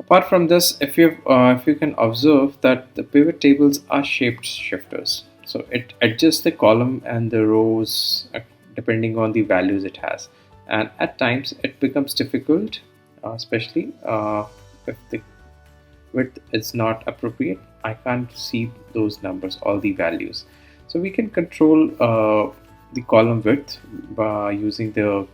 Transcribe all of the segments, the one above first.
Apart from this, if you can observe that the pivot tables are shaped shifters, so it adjusts the column and the rows depending on the values it has, and at times it becomes difficult, especially if the width is not appropriate. I can't see those numbers, all the values. So we can control the column width by using the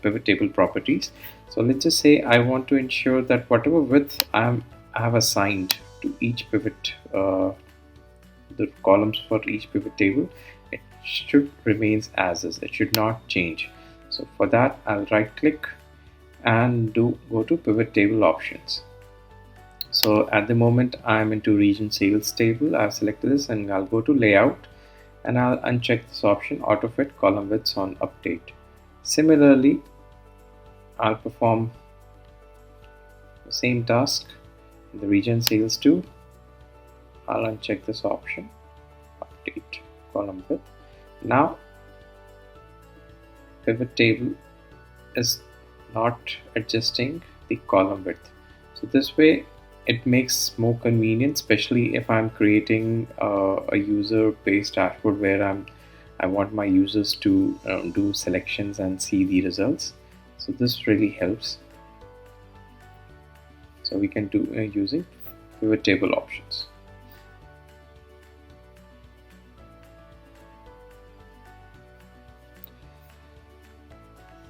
pivot table properties. So let's just say I want to ensure that whatever width I have assigned to each pivot, the columns for each pivot table, it should remains as is. It should not change. So for that, I'll right click and go to pivot table options. So at the moment I'm into region sales table. I've selected this and I'll go to layout and I'll uncheck this option, auto fit column widths on update. Similarly, I'll perform the same task in the region sales too. I'll uncheck this option, update column width. Now pivot table is not adjusting the column width. So this way it makes more convenient, especially if I'm creating a user-based dashboard where I want my users to do selections and see the results. So this really helps. So we can do using pivot table options.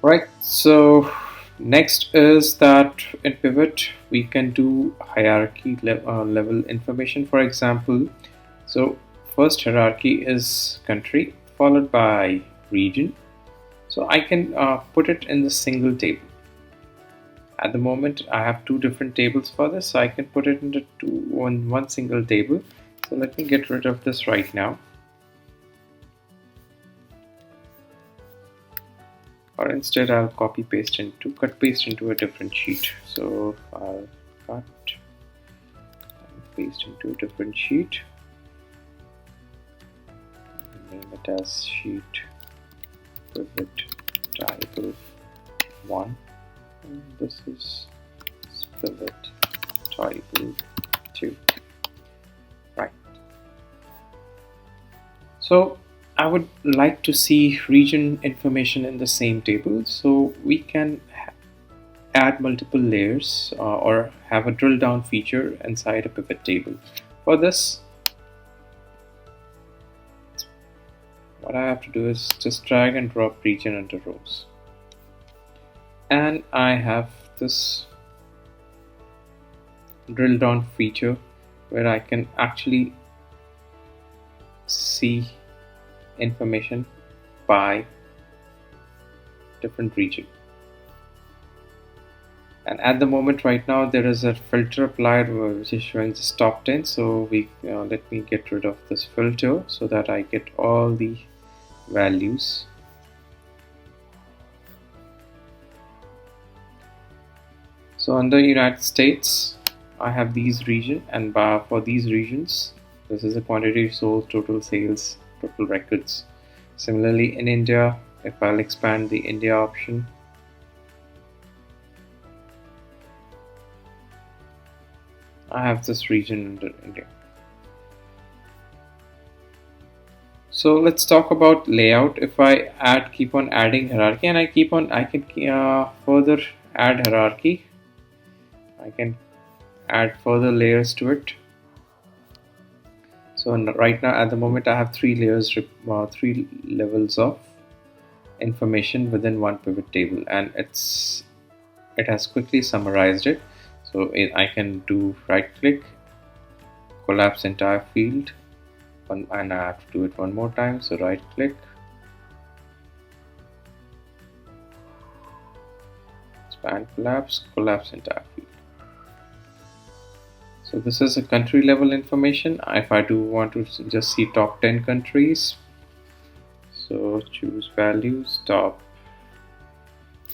Right. So next is that in pivot we can do hierarchy level information. For example, so first hierarchy is country followed by region. So I can put it in the single table. At the moment I have two different tables for this, so I can put it into one single table. So let me get rid of this right now. Or instead I'll cut paste into a different sheet. So I'll cut and paste into a different sheet, name it as sheet pivot table 1, and this is pivot table 2. Right. So I would like to see region information in the same table, so we can add multiple layers or have a drill down feature inside a pivot table. For this, what I have to do is just drag and drop region under rows, and I have this drill down feature where I can actually see information by different region. And at the moment right now there is a filter applied which is showing this top 10. So let me get rid of this filter so that I get all the values. So under United States I have these region, and for these regions this is a quantity sold, total sales, total records. Similarly in India, if I'll expand the India option, I have this region under India. So let's talk about layout. If I keep on adding hierarchy, and I can further add hierarchy. I can add further layers to it. So right now at the moment I have three layers, three levels of information within one pivot table, and it has quickly summarized it. So I can do right click, collapse entire field, and I have to do it one more time. So right click, expand, collapse entire field. So this is a country level information. If I do want to just see top 10 countries, so choose values, top,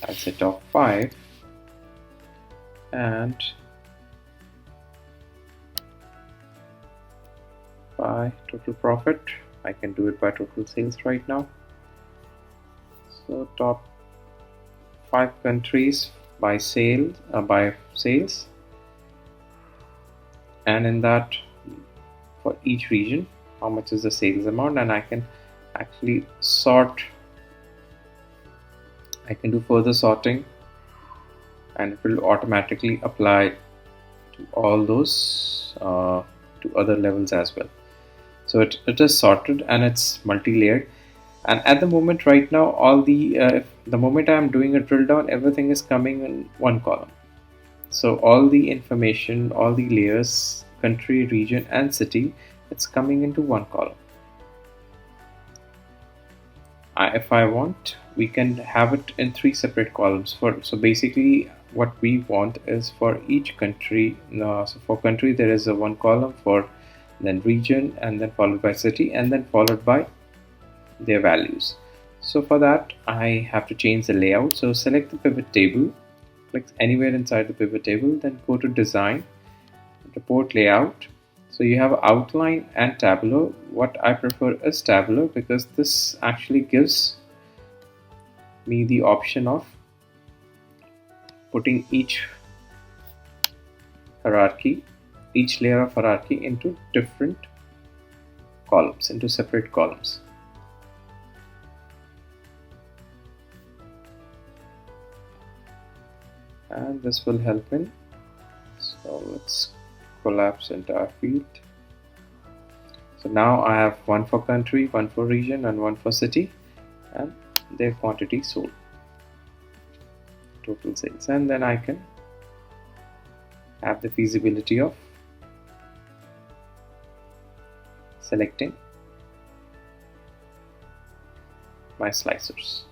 I'll say top 5, and by total profit, I can do it by total sales right now. So top 5 countries by sales, and in that, for each region, how much is the sales amount, and I can actually sort. I can do further sorting, and it will automatically apply to all those to other levels as well. So it is sorted and it's multi-layered. And at the moment right now, all the moment I'm doing a drill down, everything is coming in one column. So all the information, all the layers, country, region, and city, it's coming into one column. If I want, we can have it in three separate columns. So basically, what we want is for each country. So for country, there is a one column, for then region, and then followed by city, and then followed by their values. So for that, I have to change the layout. So select the pivot table, click anywhere inside the pivot table, then go to design, report layout. So you have outline and tabular. What I prefer is tabular because this actually gives me the option of putting each hierarchy, each layer of hierarchy into different columns, into separate columns. And this will help in. So let's collapse entire field. So now I have one for country, one for region, and one for city, and their quantity sold, total sales, and then I can have the feasibility of selecting my slicers.